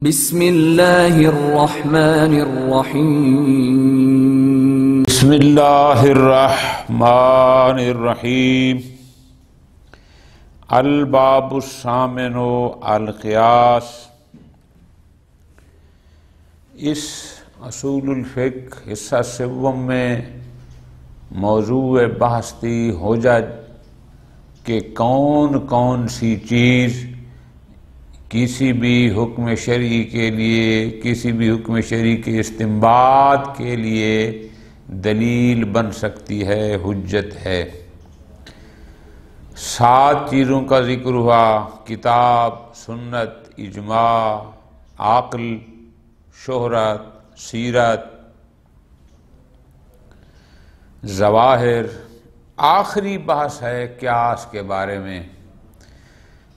بسم اللہ الرحمن الرحیم بسم اللہ الرحمن الرحیم الباب الثامن القیاس۔ اس اصول الفقہ حصہ سوم میں موضوع بحث تھی حجج کہ کون کون سی چیز کسی بھی حکم شرعی کے لیے، کسی بھی حکم شرعی کے استنباط کے لیے دلیل بن سکتی ہے، حجت ہے۔ 7 چیزوں کا ذکر ہوا: کتاب، سنت، اجماع، عقل، شہرت، سیرت، ظواہر۔ آخری بحث ہے قیاس کے بارے میں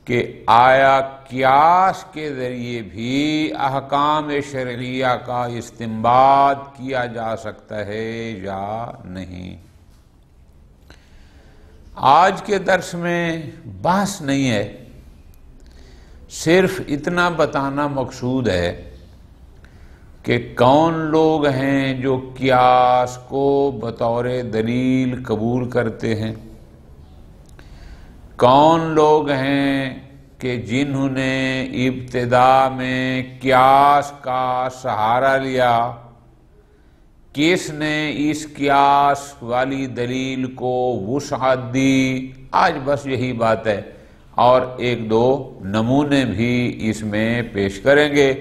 کہ آیا قیاس کے ذریعے بھی احکام شرعیہ کا استنباط کیا جا سکتا ہے یا نہیں۔ آج کے درس میں بحث نہیں ہے، صرف اتنا بتانا مقصود ہے کہ کون لوگ ہیں جو قیاس کو بطور دلیل قبول کرتے ہیں، کون لوگ ہیں کہ جنہوں نے ابتدا میں قیاس کا سہارا لیا، کس نے اس قیاس والی دلیل کو وسعت دی۔ آج بس یہی بات ہے، اور 1-2 نمونے بھی اس میں پیش کریں گے۔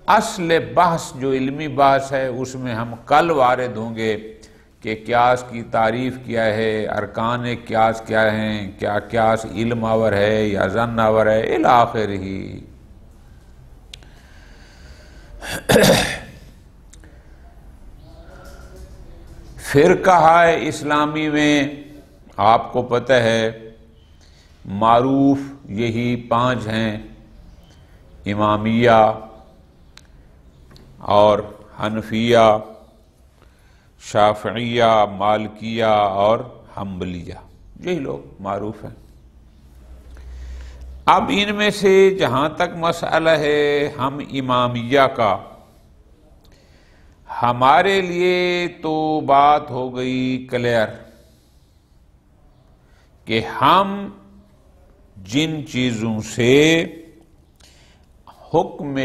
اصل بحث جو علمی بحث ہے اس میں ہم کل وارد ہوں گے کہ قیاس کی تعریف کیا ہے، ارکان قیاس کیا ہیں، کیا قیاس علم آور ہے یا ظن آور ہے، الی آخرہ۔ فرقہ اسلامی میں آپ کو پتہ ہے معروف یہی 5 ہیں: امامیہ اور حنفیہ، شافعیہ، مالکیہ اور حنبلیہ، یہی لوگ معروف ہیں۔ اب ان میں سے جہاں تک مسئلہ ہے ہم امامیہ کا، ہمارے لیے تو بات ہو گئی کلیئر کہ ہم جن چیزوں سے حکم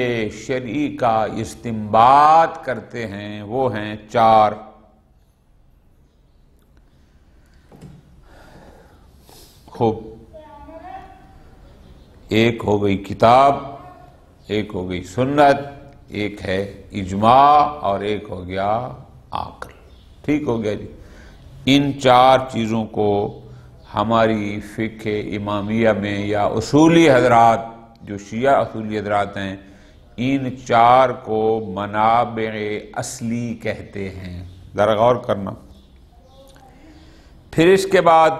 شرعی کا استنباط کرتے ہیں وہ ہیں 4۔ خوب، ایک ہو گئی کتاب، ایک ہو گئی سنت، ایک ہے اجماع اور ایک ہو گیا عقل۔ ٹھیک ہو گیا جی۔ ان 4 چیزوں کو ہماری فقہ امامیہ میں یا اصولی حضرات جو شیعہ اصولی حضرات ہیں، ان 4 کو منابع اصلی کہتے ہیں۔ ذرا غور کرنا۔ پھر اس کے بعد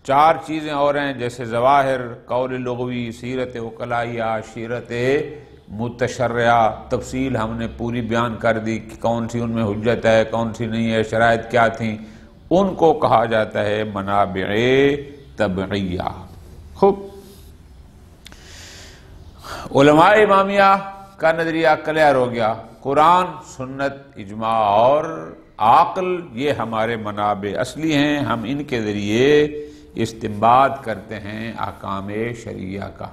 4 چیزیں اور ہیں، جیسے ظواہر، قول لغوی، سیرت عقلائیہ، سیرت متشرعہ۔ تفصیل ہم نے پوری بیان کر دی کہ کون سی ان میں حجت ہے، کون سی نہیں ہے، شرائط کیا تھیں۔ ان کو کہا جاتا ہے منابع طبعیہ۔ خوب، علماء امامیہ کا نظریہ کلیئر ہو گیا۔ قرآن، سنت، اجماع اور عقل یہ ہمارے منابع اصلی ہیں، ہم ان کے ذریعے استنباط کرتے ہیں احکام شرعیہ کا۔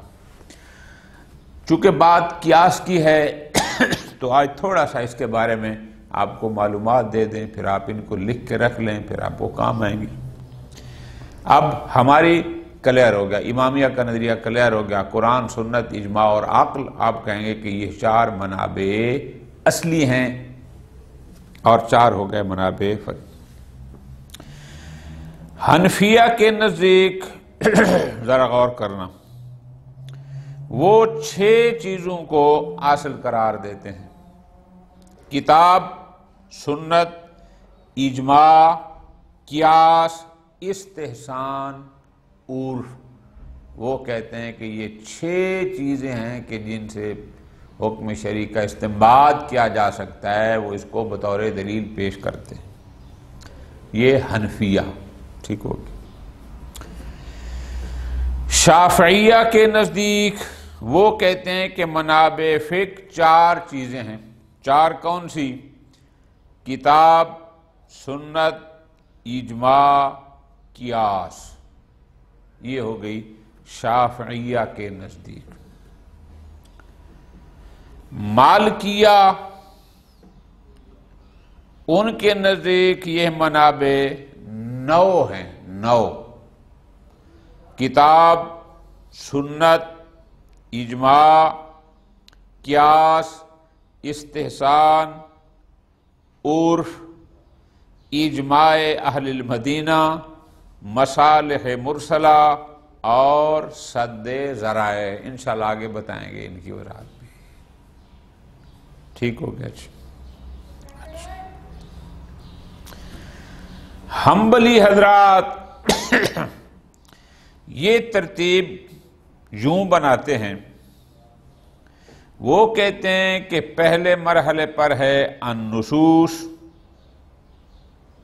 چونکہ بات قیاس کی ہے تو آج تھوڑا سا اس کے بارے میں آپ کو معلومات دے دیں، پھر آپ ان کو لکھ کے رکھ لیں، پھر آپ کو کام آئیں گی۔ اب ہماری کلیئر ہو گیا، امامیہ کا نظریہ کلیئر ہو گیا، قرآن، سنت، اجماع اور عقل۔ آپ کہیں گے کہ یہ 4 منابع اصلی ہیں اور 4 ہو گئے منابع فرعی۔ حنفیہ کے نزدیک ذرا غور کرنا، وہ 6 چیزوں کو اصل قرار دیتے ہیں: کتاب، سنت، اجماع، قیاس، استحسان، عرف۔ وہ کہتے ہیں کہ یہ 6 چیزیں ہیں کہ جن سے حکم شرعی کا استنباط کیا جا سکتا ہے، وہ اس کو بطور دلیل پیش کرتے ہیں۔ یہ حنفیہ، ٹھیک ہوگی۔ شافعیہ کے نزدیک وہ کہتے ہیں کہ منابع فقہ چار چیزیں ہیں. چار کون سی؟ کتاب، سنت، اجماع، قیاس. یہ ہو گئی شافعیہ کے نزدیک. مالکیہ ان کے نزدیک یہ منابع 9 ہیں. 9: کتاب، سنت، اجماع، قیاس، استحسان، عرف، اجماع اہل المدینہ، مصالح مرسلہ اور سد ذرائع. انشاءاللہ آگے بتائیں گے ان کی وضاحت بھی. ٹھیک ہو گیا جی. حنبلی حضرات یہ ترتیب یوں بناتے ہیں. وہ کہتے ہیں کہ پہلے مرحلے پر ہے النصوص.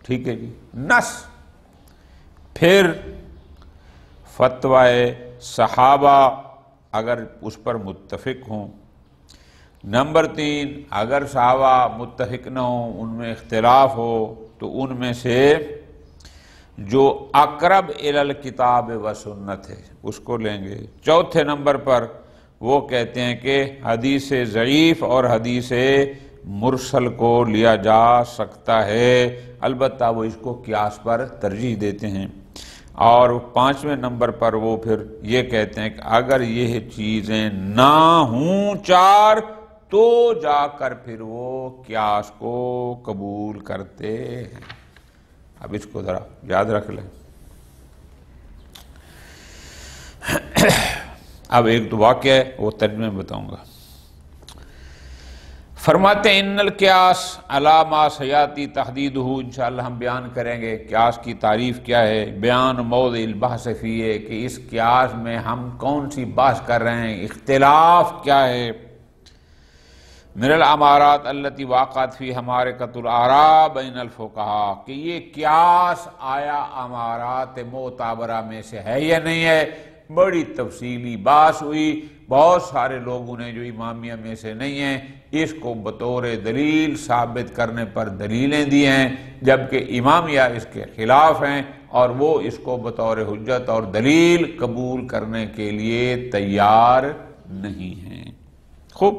ٹھیک ہے جی، نص. پھر فتوی صحابہ اگر اس پر متفق ہوں. نمبر 3، اگر صحابہ متفق نہ ہوں، ان میں اختلاف ہو، تو ان میں سے جو اقرب الی الکتاب و سنت ہے اس کو لیں گے. چوتھے نمبر پر وہ کہتے ہیں کہ حدیث ضعیف اور حدیث مرسل کو لیا جا سکتا ہے، البتہ وہ اس کو قیاس پر ترجیح دیتے ہیں. اور 5ویں نمبر پر وہ پھر یہ کہتے ہیں کہ اگر یہ چیزیں نہ ہوں 4 تو جا کر پھر وہ قیاس کو قبول کرتے ہیں. اب اس کو ذرا یاد رکھ لیں. اب ایک دو واقعہ ہے وہ ترجمے میں بتاؤں گا. فرماتے ہیں ان القیاس علی ما سیاتی تحدیدہ. انشاءاللہ ہم بیان کریں گے قیاس کی تعریف کیا ہے. بیان موضع البحث فیہ، کہ اس قیاس میں ہم کون سی بحث کر رہے ہیں، اختلاف کیا ہے. من الامارات التي واقعت فی حمارقۃ الآراء بین الفقہاء، کہ یہ قیاس آیا امارات معتبرہ میں سے ہے یا نہیں ہے. بڑی تفصیلی بحث ہوئی. بہت سارے لوگوں نے جو امامیہ میں سے نہیں ہیں اس کو بطور دلیل ثابت کرنے پر دلیلیں دی ہیں، جبکہ امامیہ اس کے خلاف ہیں اور وہ اس کو بطور حجت اور دلیل قبول کرنے کے لیے تیار نہیں ہیں. خوب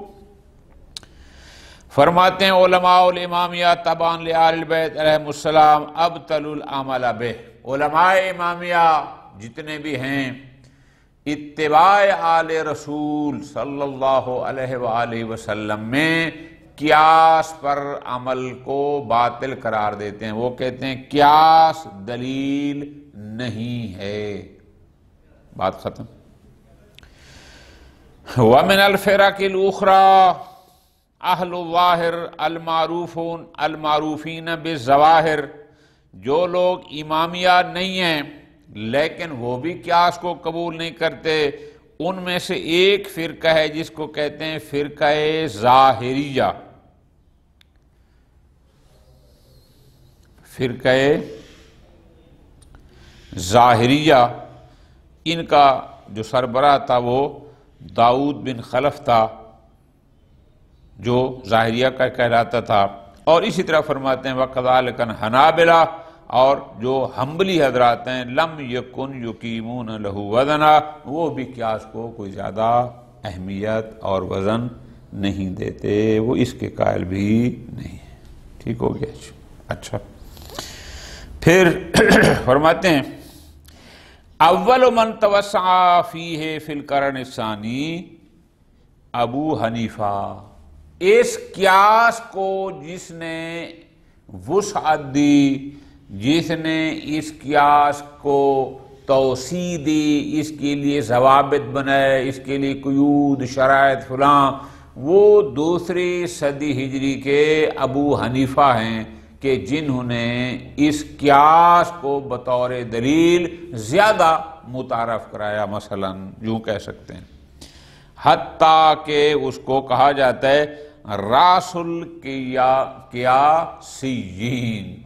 فرماتے ہیں علماء الامامیہ تبعاً لآل البیت علیہم السلام ابطلوا العمل بہ. علماء امامیہ جتنے بھی ہیں اتباع آل رسول صلی اللہ علیہ وآلہ وسلم میں قیاس پر عمل کو باطل قرار دیتے ہیں. وہ کہتے ہیں قیاس دلیل نہیں ہے. بات ختم. ومن الفرق الاخرى اہل الظاہر المعروفون المعروفین بالظواہر، جو لوگ امامیہ نہیں ہیں لیکن وہ بھی قیاس کو قبول نہیں کرتے. ان میں سے ایک فرقہ ہے جس کو کہتے ہیں فرقہ ظاہریہ. فرقہ ظاہریہ، ان کا جو سربراہ تھا وہ داؤد بن خلف تھا جو ظاہریہ کا کہلاتا تھا. اور اسی طرح فرماتے ہیں وَكَذَلِكَ الْحَنَابِلَةُ، اور جو حنبلی حضرات ہیں لم یکن یقیمون لہ وزنا، وہ بھی قیاس کو کوئی زیادہ اہمیت اور وزن نہیں دیتے، وہ اس کے قائل بھی نہیں. ٹھیک ہو گیا. اچھا پھر فرماتے ہیں اول من توسع فیہ فی القرن الثانی ابو حنیفہ. اس قیاس کو جس نے وسعت دی، جس نے اس قیاس کو توسیع دی، اس کے لیے ضوابط بنائے، اس کے لیے قیود شرائط فلاں، وہ 2 صدی ہجری کے ابو حنیفہ ہیں کہ جنہوں نے اس قیاس کو بطور دلیل زیادہ متعارف کرایا. مثلا یوں کہہ سکتے ہیں حتیٰ کہ اس کو کہا جاتا ہے راس القیاسیین،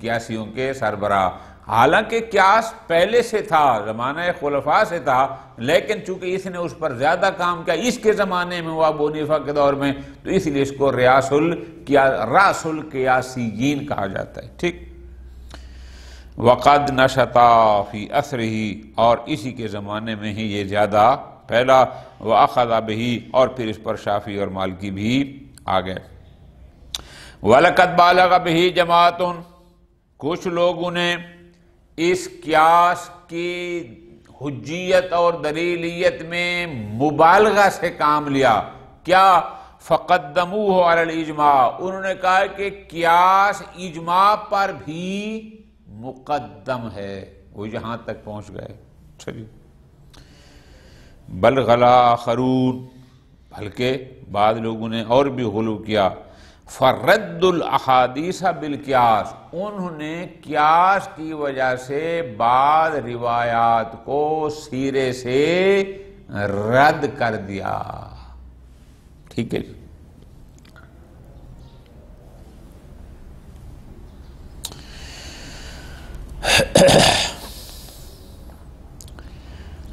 قیاسیوں کے سربراہ. حالانکہ قیاس پہلے سے تھا، زمانہ خلفاء سے تھا، لیکن چونکہ اس نے اس پر زیادہ کام کیا اس کے زمانے میں وہ ابو حنیفہ کے دور میں، تو اس لیے اس کو راس القیاسیین کہا جاتا ہے. ٹھیک. وقد نشطا فی اثرہ، اور اسی کے زمانے میں ہی یہ زیادہ پھیلا. واخذ بہ، اور پھر اس پر شافعی اور مالکی بھی آ گئے. وَلَقَدْ بَالَغَ بِهِ جَمَاعَةٌ، کچھ لوگوں نے اس قیاس کی حجیت اور دلیلیت میں مبالغہ سے کام لیا. کیا؟ فَقَدَّمُوهُ عَلَى الْإِجْمَاعِ، انہوں نے کہا کہ قیاس اجماع پر بھی مقدم ہے. وہ یہاں تک پہنچ گئے. چلیے. بل غلا آخرون، بلکہ بعض لوگوں نے اور بھی غلو کیا. فرد الاحادیث بالقیاس، انہوں نے قیاس کی وجہ سے بعض روایات کو سیرے سے رد کر دیا. ٹھیک ہے جی.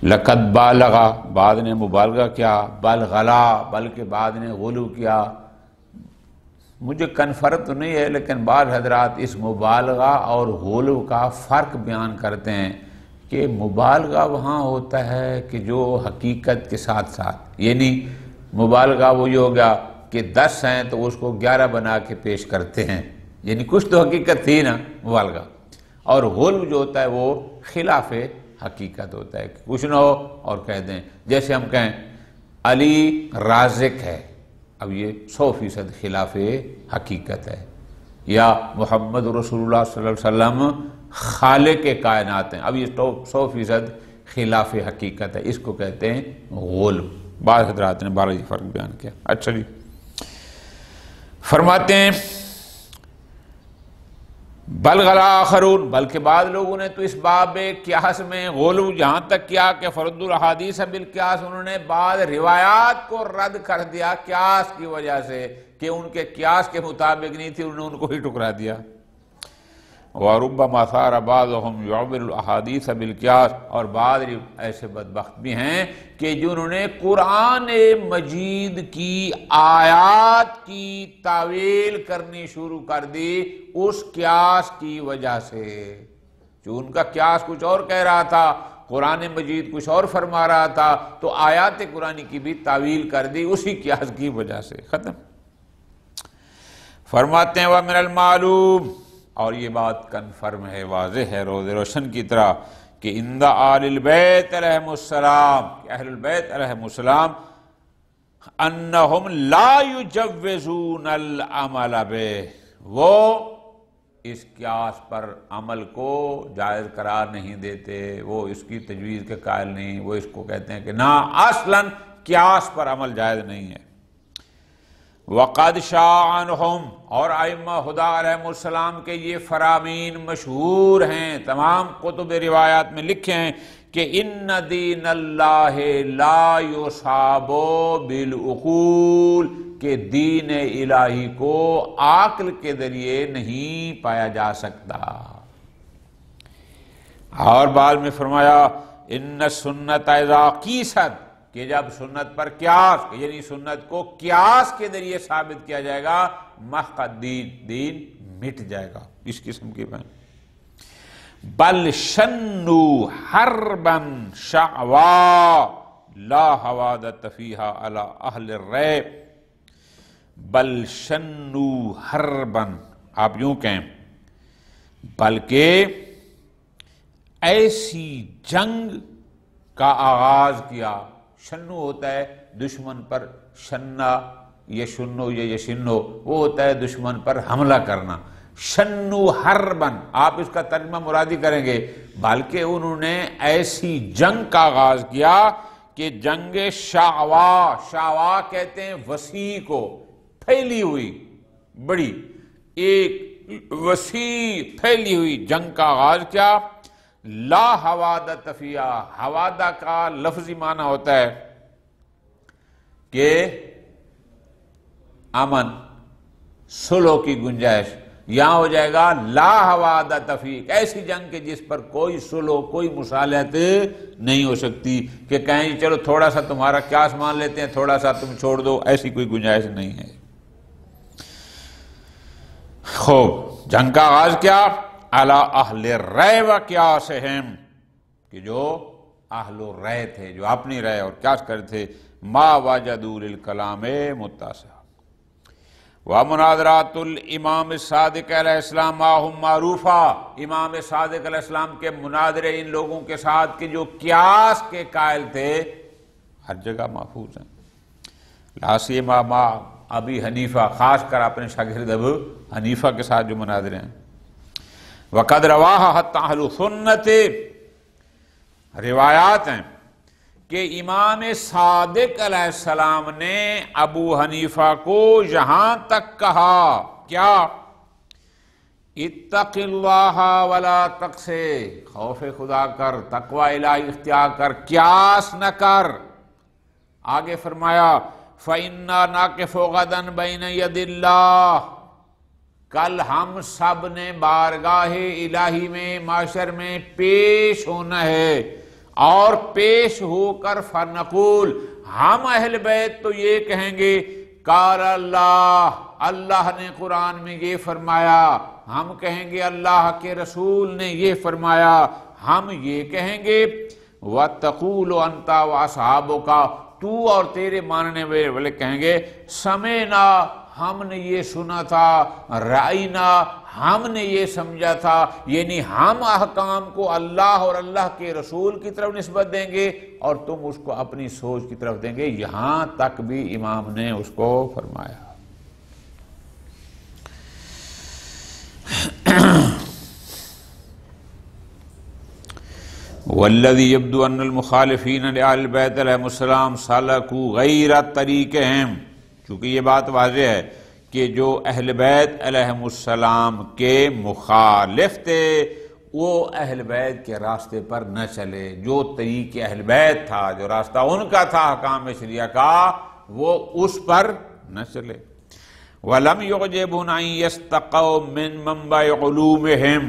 لقد بالغا، بعد نے مبالغہ کیا. بل غلا، بلکہ بعد نے غلو کیا. مجھے کنفرم تو نہیں ہے، لیکن بعض حضرات اس مبالغہ اور غلو کا فرق بیان کرتے ہیں کہ مبالغہ وہاں ہوتا ہے کہ جو حقیقت کے ساتھ ساتھ، یعنی مبالغہ وہ یہ ہوگا کہ 10 ہیں تو اس کو 11 بنا کے پیش کرتے ہیں، یعنی کچھ تو حقیقت تھی نا مبالغہ. اور غلو جو ہوتا ہے وہ خلاف حقیقت ہوتا ہے کہ کچھ نہ ہو اور کہہ دیں. جیسے ہم کہیں علی رازق ہے، اب یہ 100% خلاف حقیقت ہے. یا محمد رسول اللہ صلی اللہ علیہ وسلم خالق کائنات ہیں، اب یہ 100% خلاف حقیقت ہے. اس کو کہتے ہیں غلو. بعض حضرات نے 12 فرق بیان کیا. اچھا جی. فرماتے ہیں بل غلا آخرون، بلکہ بعض لوگوں نے تو اس باب قیاس میں غلو یہاں تک کیا کہ فرد الاحادیث بالقیاس، انہوں نے بعض روایات کو رد کر دیا قیاس کی وجہ سے کہ ان کے قیاس کے مطابق نہیں تھی، انہوں نے ان کو ہی ٹکرا دیا. وَرُبَّمَا صَارَ بَعْضُهُمْ يُعْوِلُ الْأَحَادِيثَ بِالْقِيَاسِ، اور بعض ایسے بدبخت بھی ہیں کہ جنہوں نے قرآن مجید کی آیات کی تعویل کرنی شروع کر دی اس قیاس کی وجہ سے. جو ان کا قیاس کچھ اور کہہ رہا تھا، قرآن مجید کچھ اور فرما رہا تھا، تو آیات قرآن کی بھی تعویل کر دی اسی قیاس کی وجہ سے. ختم. فرماتے ہیں وَمِنَ الْمَعْلُومِ، اور یہ بات کنفرم ہے، واضح ہے روز روشن کی طرح کہ عند آل البیت علیہم السلام، کہ اہل البیت علیہم السلام، انہم لا یجوزون العمل بہ، وہ اس قیاس پر عمل کو جائز قرار نہیں دیتے، وہ اس کی تجویز کے قائل نہیں. وہ اس کو کہتے ہیں کہ نا اصلاً قیاس پر عمل جائز نہیں ہے. وقد شاع عنہم، اور ائمہ خدا علیہ السلام کے یہ فرامین مشہور ہیں، تمام کتب روایات میں لکھے ہیں کہ ان دین اللہ لا یصاب بالعقول، کہ دین الہی کو عقل کے ذریعے نہیں پایا جا سکتا. اور بعد میں فرمایا ان سنت اذا قیست، کہ جب سنت پر قیاس، یعنی سنت کو قیاس کے ذریعے ثابت کیا جائے گا، محق الدین، دین مٹ جائے گا. اس قسم کی بات. بل شنوا حربا شعوا لا حوادث فیہا علی اہل الریب. بل شنوا حربا، آپ یوں کہیں بلکہ ایسی جنگ کا آغاز کیا. شنو ہوتا ہے دشمن پر، شنا یشنو یا یشنو وہ ہوتا ہے دشمن پر حملہ کرنا. شنو حربن، آپ اس کا ترجمہ مرادی کریں گے، بلکہ انہوں نے ایسی جنگ کا آغاز کیا کہ جنگ شعوا، شعوا کہتے ہیں وسیع کو، پھیلی ہوئی، بڑی ایک وسیع پھیلی ہوئی جنگ کا آغاز کیا. لا حوادث فیہا، حوادہ کا لفظی معنی ہوتا ہے کہ امن، صلح کی گنجائش، یہاں ہو جائے گا لا حوادث فیہ، ایسی جنگ کہ جس پر کوئی صلح، کوئی مصالحت نہیں ہو سکتی کہ کہیں چلو تھوڑا سا تمہارا قیاس مان لیتے ہیں، تھوڑا سا تم چھوڑ دو، ایسی کوئی گنجائش نہیں ہے۔ خوب، جنگ کا آغاز کیا؟ علی اہل الرأی و قیاسہم، کہ جو اہل الرأی تھے، جو اپنی رائے اور قیاس کرتے تھے، ما وجدوا للکلام متسعا ومناظرات الامام الصادق علیہ السلام معہم معروفہ، امام صادق علیہ السلام کے مناظرے ان لوگوں کے ساتھ کہ جو قیاس کے قائل تھے ہر جگہ محفوظ ہیں، لا سیما مع ابی حنیفہ، خاص کر اپنے شاگرد ابو حنیفہ کے ساتھ جو مناظرے ہیں۔ وقد رواہ حتی اہل سنت، روایات ہیں کہ امام صادق علیہ السلام نے ابو حنیفہ کو یہاں تک کہا کیا؟ اتق اللہ ولا تقسے، خوف خدا کر، تقوی الہی اختیار کر، قیاس نہ کر۔ آگے فرمایا فَإِنَّا نَاقِفُ غَدًا بَيْنَ يَدِ اللَّهِ، کل ہم سب نے بارگاہ الہی میں، معاشر میں پیش ہونا ہے، اور پیش ہو کر فنقول، ہم اہل بیت تو یہ کہیں گے قال اللہ، اللہ نے قرآن میں یہ فرمایا، ہم کہیں گے اللہ کے رسول نے یہ فرمایا، ہم یہ کہیں گے وَتَقُولُ أَنْتَ وَأَصْحَابُكَ، تو اور تیرے ماننے والے کہیں گے سمعنا، ہم نے یہ سنا تھا، رائنا، ہم نے یہ سمجھا تھا، یعنی ہم احکام کو اللہ اور اللہ کے رسول کی طرف نسبت دیں گے اور تم اس کو اپنی سوچ کی طرف دیں گے۔ یہاں تک بھی امام نے اس کو فرمایا۔ والذی یبدو ان المخالفین لآل البیت علیہم السلام سلکوا غیر طریقہم، چونکہ یہ بات واضح ہے کہ جو اہل بیت علیہم السلام کے مخالف تھے وہ اہل بیت کے راستے پر نہ چلے، جو طریق اہل بیت تھا، جو راستہ ان کا تھا احکام شریعہ کا، وہ اس پر نہ چلے۔ وَلَمْ يُعْجِبْهُمْ أَنْ يَسْتَقَوْا مِنْ مَنْبَعِ عُلُومِهِمْ،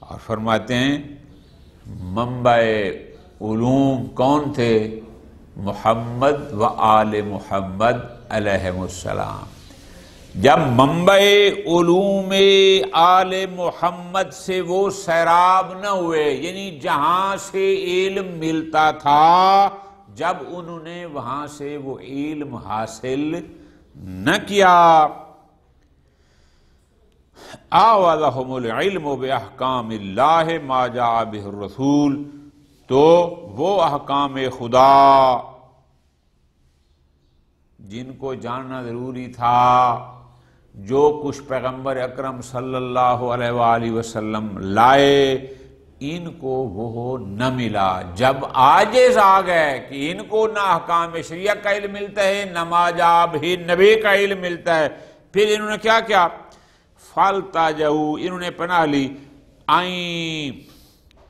اور فرماتے ہیں منبع علوم کون تھے؟ محمد و آل محمد علیہم السلام۔ جب منبع علوم آل محمد سے وہ سیراب نہ ہوئے، یعنی جہاں سے علم ملتا تھا، جب انہوں نے وہاں سے وہ علم حاصل نہ کیا، آوَذَهُمُ الْعِلْمُ بِأَحْكَامِ اللَّهِ مَا جَاءَ بِهِ الرَّسُولُ، تو وہ احکام خدا جن کو جاننا ضروری تھا، جو کچھ پیغمبر اکرم صلی اللہ علیہ وآلہ وسلم لائے، ان کو وہ نہ ملا۔ جب عاجز آ گئے کہ ان کو نہ احکام شریعہ کا علم ملتا ہے، نہ ما جاء بہ نبی کا علم ملتا ہے، پھر انہوں نے کیا کیا؟ فَالْتَجَؤُوا، انہوں نے پناہ لی آئیں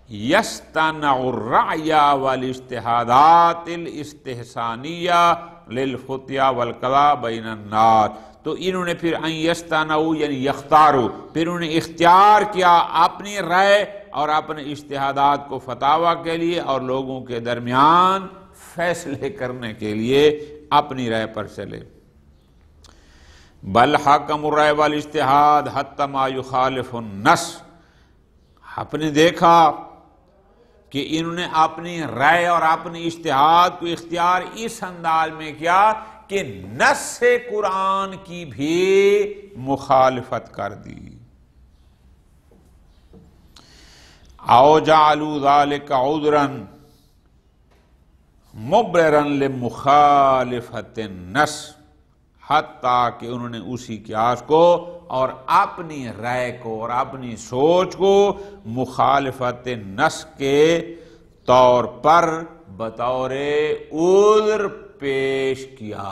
يَسْتَنَعُ الرَّعْيَ وَالِاجْتِهَادَاتِ الْإِسْتِحْسَانِيَّةِ لِلْفُتْيَا وَالْقَضَاءِ بَيْنَ النَّاسِ، تو انہوں نے پھر ان یستنعوا یعنی یختارو، پھر انہوں نے اختیار کیا اپنی رائے اور اپنے اجتہادات کو فتاویٰ کے لیے اور لوگوں کے درمیان فیصلے کرنے کے لیے اپنی رائے پر چلے۔ بل حکم الرائے والاجتہاد حتی ما یخالف النص، آپ نے دیکھا کہ انہوں نے اپنی رائے اور اپنی اجتہاد کو اختیار اس انداز میں کیا کہ نص سے قرآن کی بھی مخالفت کر دی۔ او جعلوا ذلك عذرا مبررا لمخالفت النص، حتیٰ کہ انہوں نے اسی قیاس کو اور اپنی رائے کو اور اپنی سوچ کو مخالفت نص کے طور پر بطور عذر پیش کیا۔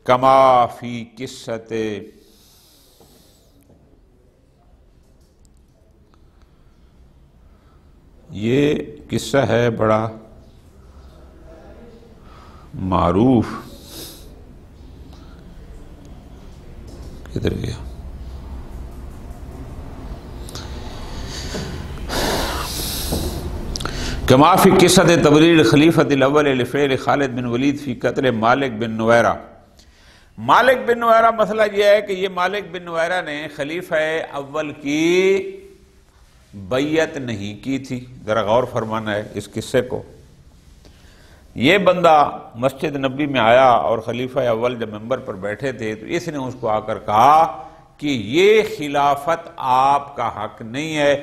کما فی قصت یہ قصہ ہے بڑا معروف، کدھر گیا؟ کما فی قصۃ تبریر خلیفۃ الاول لفعل خالد بن ولید فی قتل مالک بن نویرہ۔ مالک بن نویرہ مسئلہ یہ ہے کہ یہ مالک بن نویرہ نے خلیفہ اول کی بیعت نہیں کی تھی۔ ذرا غور فرمانا ہے اس قصے کو۔ یہ بندہ مسجد نبی میں آیا اور خلیفہ اول جب ممبر پر بیٹھے تھے تو اس نے اس کو آ کر کہا کہ یہ خلافت آپ کا حق نہیں ہے،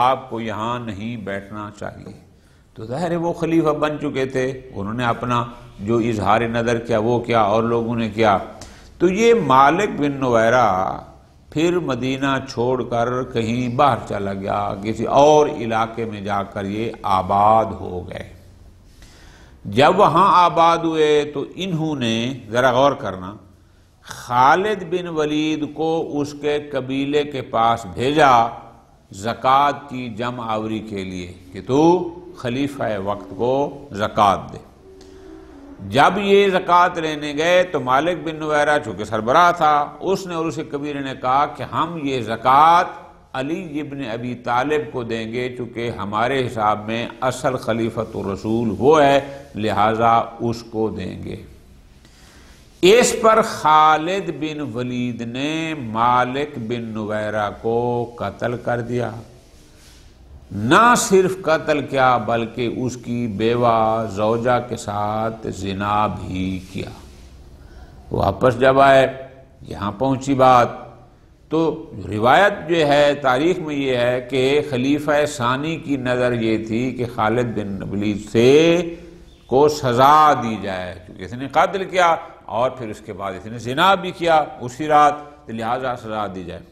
آپ کو یہاں نہیں بیٹھنا چاہیے۔ تو ظاہر ہے وہ خلیفہ بن چکے تھے، انہوں نے اپنا جو اظہار نظر کیا وہ کیا، اور لوگوں نے کیا۔ تو یہ مالک بن نویرہ پھر مدینہ چھوڑ کر کہیں باہر چلا گیا، کسی اور علاقے میں جا کر یہ آباد ہو گئے۔ جب وہاں آباد ہوئے تو انہوں نے، ذرا غور کرنا، خالد بن ولید کو اس کے قبیلے کے پاس بھیجا زکوٰۃ کی جمع آوری کے لیے کہ تو خلیفہ وقت کو زکوٰۃ دے۔ جب یہ زکوٰۃ لینے گئے تو مالک بن نویرہ چونکہ سربراہ تھا، اس نے اور اس کے قبیلے نے کہا کہ ہم یہ زکوٰۃ علی ابن ابی طالب کو دیں گے، چونکہ ہمارے حساب میں اصل خلیفۃ الرسول وہ ہے، لہذا اس کو دیں گے۔ اس پر خالد بن ولید نے مالک بن نویرہ کو قتل کر دیا۔ نہ صرف قتل کیا بلکہ اس کی بیوہ زوجہ کے ساتھ زنا بھی کیا۔ واپس جب آئے، یہاں پہنچی بات، تو روایت جو ہے تاریخ میں یہ ہے کہ خلیفہ ثانی کی نظر یہ تھی کہ خالد بن ولید سے کو سزا دی جائے، کیونکہ اس نے قتل کیا اور پھر اس کے بعد اس نے زنا بھی کیا اسی رات، لہذا سزا دی جائے۔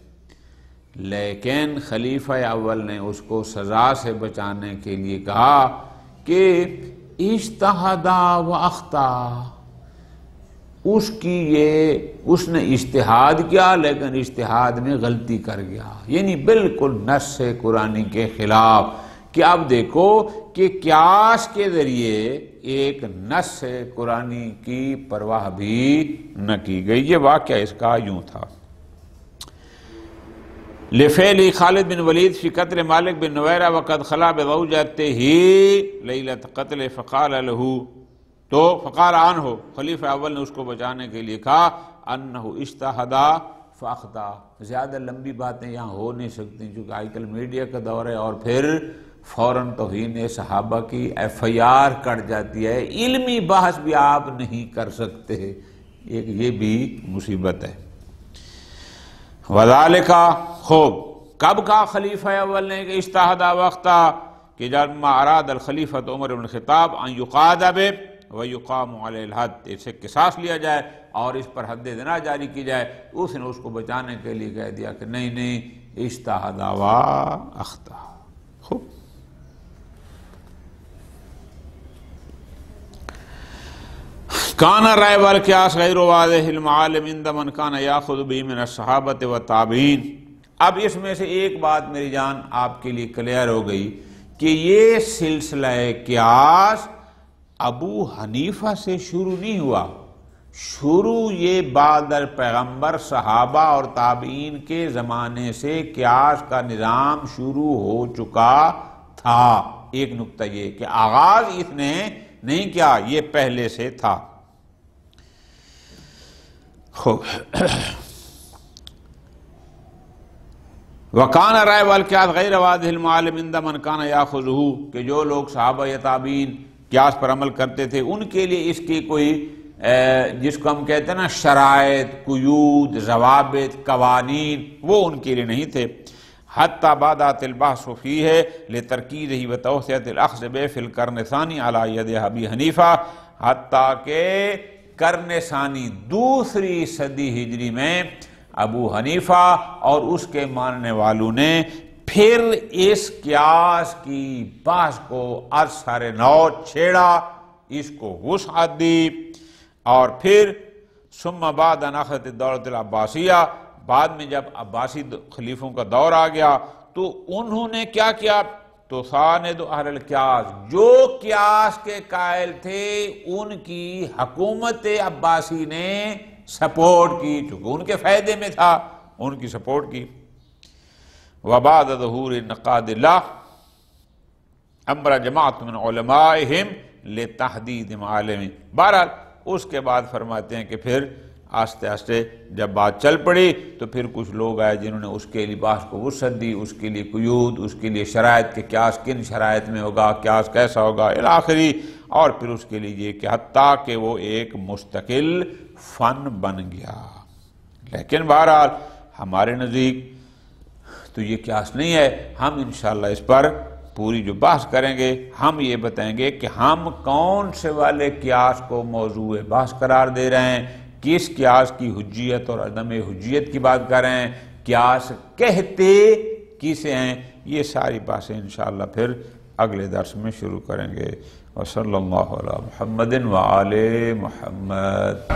لیکن خلیفہ اول نے اس کو سزا سے بچانے کے لیے کہا کہ اجتہدا و اخطا، اس نے اجتہاد کیا لیکن اجتہاد میں غلطی کر گیا، یعنی بالکل نص قرآنی کے خلاف۔ کہ اب دیکھو کہ قیاس کے ذریعے ایک نص قرآنی کی پرواہ بھی نہ کی گئی۔ یہ واقعہ اس کا یوں تھا۔ لفعل خالد بن ولید فی قتل مالک بن نویرہ وقد خلا بزوجتہ لیلۃ قتل فقال له، تو فقال عنہ، خلیفہ اول نے اس کو بچانے کے لیے کہا انہ اجتہد فاخطا۔ زیادہ لمبی باتیں یہاں ہو نہیں سکتی کیونکہ آج کل میڈیا کا دور ہے، اور پھر فوراً توہین صحابہ کی FIR کٹ جاتی ہے، علمی بحث بھی آپ نہیں کر سکتے، ایک یہ بھی مصیبت ہے۔ وذالک، خوب کب کہا خلیفہ اول نے کہ اجتہد وقتا، کہ جب اراد الخلیفۃ عمر بن الخطاب ان یقاد بہ ویقام علیہ الحد، اسے قصاص لیا جائے اور اس پر حد زنا جاری کی جائے، اس نے اس کو بچانے کے لیے کہہ دیا کہ نہیں اجتہد واخطا۔ خوب کان الرأی والقیاس غیر واضح المعالم عند من کان یاخذ به من الصحابۃ والتابعین۔ اب اس میں سے ایک بات میری جان آپ کے لیے کلیئر ہو گئی کہ یہ سلسلہ قیاس ابو حنیفہ سے شروع نہیں ہوا، شروع یہ بعد پیغمبر صحابہ اور تابعین کے زمانے سے قیاس کا نظام شروع ہو چکا تھا۔ ایک نقطہ یہ کہ آغاز اس نے نہیں کیا، یہ پہلے سے تھا۔ وَكَانَ الرَّأْيُ وَالْقِيَاسُ غَيْرَ وَاضِحِ الْمَعَالِمِ عِندَ مَنْ كَانَ يَأْخُذُهُ، کہ جو لوگ صحابہ یا تابعین قیاس پر عمل کرتے تھے ان کے لیے اس کی کوئی جس کو ہم کہتے ہیں نا شرائط، قیود، ضوابط، قوانین، وہ ان کے لیے نہیں تھے۔ حتیٰ بادات البحث فیہ لترکیزہ وتوسعۃ الاخذ بہ فی القرن الثانی علی ید ابی حنیفہ، حتیٰ کہ قرن ثانی دوسری صدی ہجری میں ابو حنیفہ اور اس کے ماننے والوں نے پھر اس قیاس کی بحث کو از سر نو چھیڑا، اس کو وسعت دی، اور پھر ثم بعد ان اخذت الدولۃ العباسیہ، بعد میں جب عباسی خلیفوں کا دور آ گیا تو انہوں نے کیا کیا، تو ساند اہل القیاس، جو قیاس کے قائل تھے ان کی حکومت عباسی نے سپورٹ کی، چونکہ ان کے فائدے میں تھا، ان کی سپورٹ کی۔ وبعد ظہور نقاد اللہ امر جماعت من علمائہم لتحدید معالم۔ بہرحال اس کے بعد فرماتے ہیں کہ پھر آہستہ آہستہ جب بات چل پڑی تو پھر کچھ لوگ آئے جنہوں نے اس کے لباس کو وسعت دی، اس کے لیے قیود، اس کے لیے شرائط کہ قیاس کن شرائط میں ہوگا، قیاس کیسا ہوگا الی آخری، اور پھر اس کے لیے یہ کہ حتیٰ کہ وہ ایک مستقل فن بن گیا۔ لیکن بہرحال ہمارے نزدیک تو یہ قیاس نہیں ہے۔ ہم انشاءاللہ اس پر پوری جو بحث کریں گے، ہم یہ بتائیں گے کہ ہم کون سے والے قیاس کو موضوع بحث قرار دے رہے ہیں، کس قیاس کی حجیت اور عدم حجیت کی بات کر رہے ہیں، قیاس کہتے کسے ہیں، یہ ساری باتیں انشاءاللہ پھر اگلے درس میں شروع کریں گے۔ وصلی اللہ علی محمد وآل محمد۔